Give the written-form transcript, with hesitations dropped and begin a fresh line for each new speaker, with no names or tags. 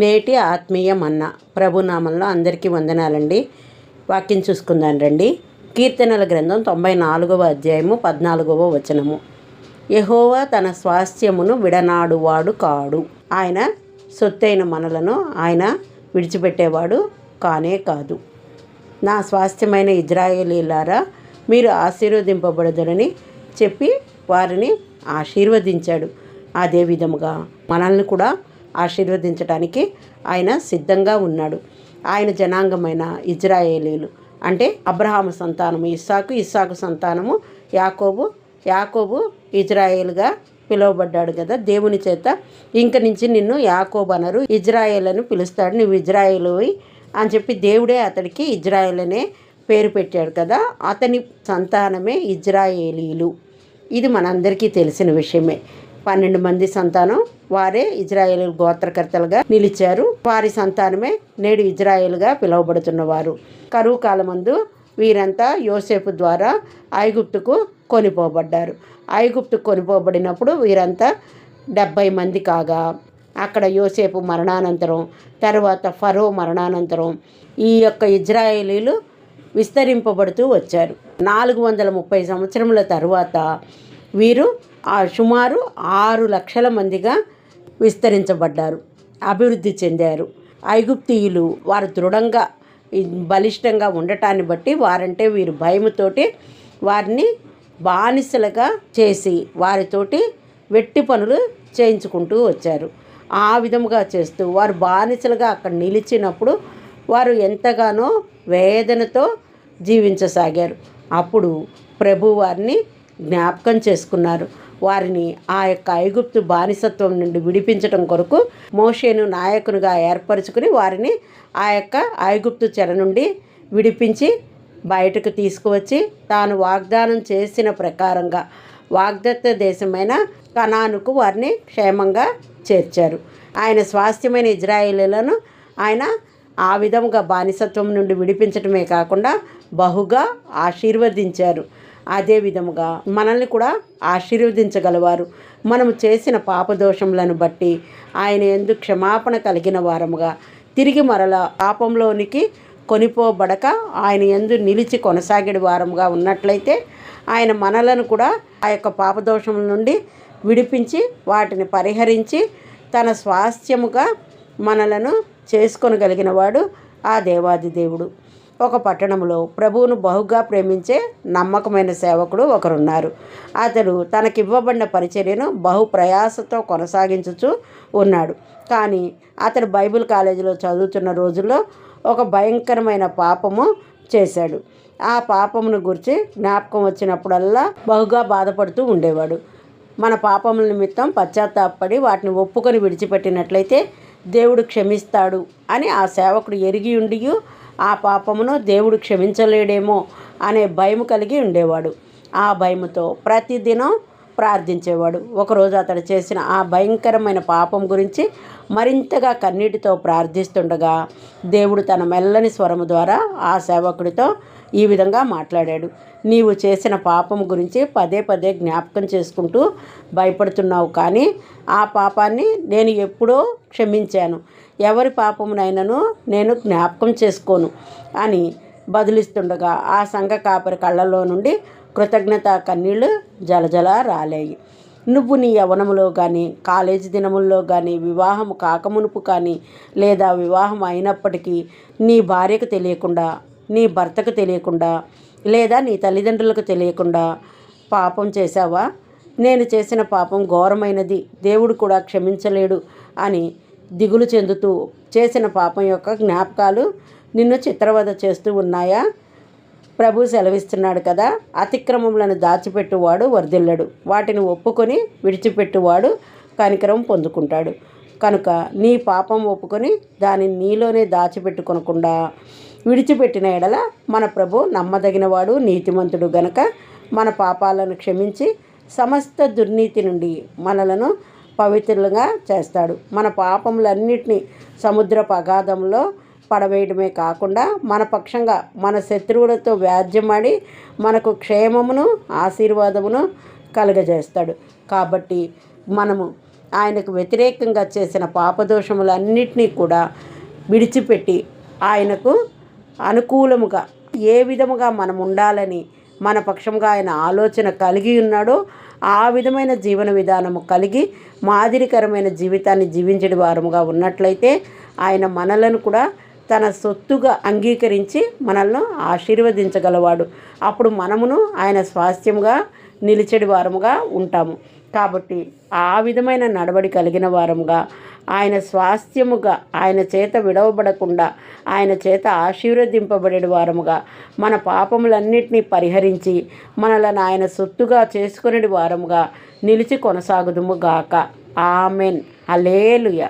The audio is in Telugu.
నేటి ఆత్మీయ మన్నా ప్రభునామంలో అందరికీ వందనాలండి. వాక్యం చూసుకుందాం రండి. కీర్తనల గ్రంథం 94వ అధ్యాయము 14వ వచనము. యెహోవా తన స్వాస్థ్యమును విడనాడువాడు కాడు. ఆయన సొత్తైన మనలను ఆయన విడిచిపెట్టేవాడు కానే కాదు. నా స్వాస్థ్యమైన ఇజ్రాయేలీలారా, మీరు ఆశీర్వదింపబడదురని చెప్పి వారిని ఆశీర్వదించాడు. అదే విధముగా మనల్ని కూడా ఆశీర్వదించడానికి ఆయన సిద్ధంగా ఉన్నాడు. ఆయన జనాంగమైన ఇజ్రాయేలీలు అంటే అబ్రహాము సంతానము ఇస్సాకు సంతానము యాకోబు ఇజ్రాయేలుగా పిలువబడ్డాడు కదా దేవుని చేత. ఇంక నుంచి నిన్ను యాకోబు అనరు, ఇజ్రాయేల్ అని పిలుస్తాడు, నువ్వు ఇజ్రాయేలువి అని చెప్పి దేవుడే అతడికి ఇజ్రాయేల్ అనే పేరు పెట్టాడు కదా. అతని సంతానమే ఇజ్రాయేలీలు. ఇది మనందరికీ తెలిసిన విషయమే. 12 మంది సంతానం వారే ఇజ్రాయేల్ గోత్రకర్తలుగా నిలిచారు. వారి సంతానమే నేడు ఇజ్రాయేల్గా పిలువబడుతున్నవారు. కరువు కాలమందు వీరంతా యోసేపు ద్వారా ఐగుప్తుకు కొనిపోబడ్డారు. ఐగుప్తుకు కొనిపోబడినప్పుడు వీరంతా 70 మంది కాగా, అక్కడ యోసేపు మరణానంతరం, తర్వాత ఫరో మరణానంతరం ఈ యొక్క ఇజ్రాయేలీలు విస్తరింపబడుతూ వచ్చారు. 430 సంవత్సరముల తరువాత వీరు సుమారు 6 లక్షల మందిగా విస్తరించబడ్డారు, అభివృద్ధి చెందారు. ఐగుప్తీయులు వారు దృఢంగా బలిష్టంగా ఉండటాన్ని బట్టి వారంటే వీరు భయముతోటి వారిని బానిసలుగా చేసి వారితోటి వెట్టి పనులు చేయించుకుంటూ వచ్చారు. ఆ విధముగా చేస్తూ వారు బానిసలుగా అక్కడ నిలిచినప్పుడు వారు ఎంతగానో వేదనతో జీవించసాగారు. అప్పుడు ప్రభు వారిని జ్ఞాపకం చేసుకున్నారు. వారిని ఆ యొక్క ఐగుప్తు బానిసత్వం నుండి విడిపించడం కొరకు మోషేను నాయకునిగా ఏర్పరచుకుని వారిని ఆ యొక్క ఐగుప్తు చెర నుండి విడిపించి బయటకు తీసుకువచ్చి తాను వాగ్దానం చేసిన ప్రకారంగా వాగ్దత్త దేశమైన కనానుకు వారిని క్షేమంగా చేర్చారు. ఆయన స్వాస్థ్యమైన ఇజ్రాయేలీలను ఆయన ఆ విధముగా బానిసత్వం నుండి విడిపించడమే కాకుండా బహుగా ఆశీర్వదించారు. అదే విధముగా మనల్ని కూడా ఆశీర్వదించగలవారు. మనము చేసిన పాపదోషములను బట్టి ఆయన యందు క్షమాపణ కలిగిన వారముగా తిరిగి మరల పాపంలోనికి కొనిపోబడక ఆయన యందు నిలిచి కొనసాగే వారముగా ఉన్నట్లయితే ఆయన మనలను కూడా ఆ యొక్క పాపదోషముల నుండి విడిపించి వాటిని పరిహరించి తన స్వాస్థ్యముగా మనలను చేసుకొనగలిగిన వాడు ఆ దేవాది దేవుడు. ఒక పట్టణంలో ప్రభువును బహుగా ప్రేమించే నమ్మకమైన సేవకుడు ఒకరున్నారు. అతడు తనకివ్వబడిన పరిచర్యను బహు ప్రయాసతో కొనసాగించుచూ ఉన్నాడు. కానీ అతడు బైబిల్ కాలేజీలో చదువుతున్న రోజుల్లో ఒక భయంకరమైన పాపము చేశాడు. ఆ పాపమును గురించి జ్ఞాపకం వచ్చినప్పుడల్లా బహుగా బాధపడుతూ ఉండేవాడు. మన పాపముల నిమిత్తం పశ్చాత్తాపడి వాటిని ఒప్పుకొని విడిచిపెట్టినట్లయితే దేవుడు క్షమిస్తాడు అని ఆ సేవకుడు ఎరిగి ఉండి ఆ పాపమును దేవుడు క్షమించలేడేమో అనే భయం కలిగి ఉండేవాడు. ఆ భయముతో ప్రతిదినం ప్రార్థించేవాడు. ఒకరోజు అతడు చేసిన ఆ భయంకరమైన పాపం గురించి మరింతగా కన్నీటితో ప్రార్థిస్తుండగా దేవుడు తన మెల్లని స్వరము ద్వారా ఆ సేవకుడితో ఈ విధంగా మాట్లాడాడు. నీవు చేసిన పాపం గురించి పదే పదే జ్ఞాపకం చేసుకుంటూ భయపడుతున్నావు, కానీ ఆ పాపాన్ని నేను ఎప్పుడో క్షమించాను, ఎవరి పాపమునైనాను నేను జ్ఞాపకం చేసుకోను అని బదులిస్తుండగా ఆ సంఘ కాపరి కళ్ళలో నుండి కృతజ్ఞత కన్నీళ్ళు జలజల రాలేయి. నువ్వు నీ యవ్వనములో కానీ, కాలేజీ దినముల్లో కానీ, వివాహం కాకమునుపు కానీ, లేదా వివాహం అయినప్పటికీ నీ భార్యకు తెలియకుండా, నీ భర్తకు తెలియకుండా, లేదా నీ తల్లిదండ్రులకు తెలియకుండా పాపం చేశావా? నేను చేసిన పాపం ఘోరమైనది, దేవుడు కూడా క్షమించలేడు అని దిగులు చెందుతూ చేసిన పాపం యొక్క జ్ఞాపకాలు నిన్ను చిత్రవద చేస్తూ ఉన్నాయా? ప్రభు సెలవిస్తున్నాడు కదా, అతిక్రమములను దాచిపెట్టువాడు వర్ధిల్లడు, వాటిని ఒప్పుకొని విడిచిపెట్టువాడు కనికరం పొందుకుంటాడు. కనుక నీ పాపం ఒప్పుకొని దానిని నీలోనే దాచిపెట్టుకొనకుండా విడిచిపెట్టిన ఎడల మన ప్రభు నమ్మదగినవాడు, నీతిమంతుడు గనక మన పాపాలను క్షమించి సమస్త దుర్నీతి నుండి మనలను పవిత్రులుగా చేస్తాడు. మన పాపములన్నిటినీ సముద్రపు అగాధంలో పడవేయడమే కాకుండా మన పక్షంగా మన శత్రువులతో వ్యాజ్యమాడి మనకు క్షేమమును ఆశీర్వాదమును కలుగజేస్తాడు. కాబట్టి మనము ఆయనకు వ్యతిరేకంగా చేసిన పాపదోషములన్నిటినీ కూడా విడిచిపెట్టి ఆయనకు అనుకూలముగా ఏ విధముగా మనం ఉండాలని మన పక్షంగా ఆయన ఆలోచన కలిగి ఉన్నాడో ఆ విధమైన జీవన విధానము కలిగి మాదిరికరమైన జీవితాన్ని జీవించడి వారముగా ఉన్నట్లయితే ఆయన మనలను కూడా తన సొత్తుగా అంగీకరించి మనల్ని ఆశీర్వదించగలవాడు. అప్పుడు మనమును ఆయన స్వాస్థ్యంగా నిలిచెడి వారముగా ఉంటాము. కాబట్టి ఆ విధమైన నడవడి కలిగిన వారముగా ఆయన స్వాస్థ్యముగా ఆయన చేత విడవబడకుండా ఆయన చేత ఆశీర్వదింపబడే వారముగా మన పాపములన్నిటినీ పరిహరించి మనలను ఆయన సొత్తుగా చేసుకునే వారముగా నిలిచి కొనసాగుదుము గాక. ఆమెన్. హల్లెలూయా.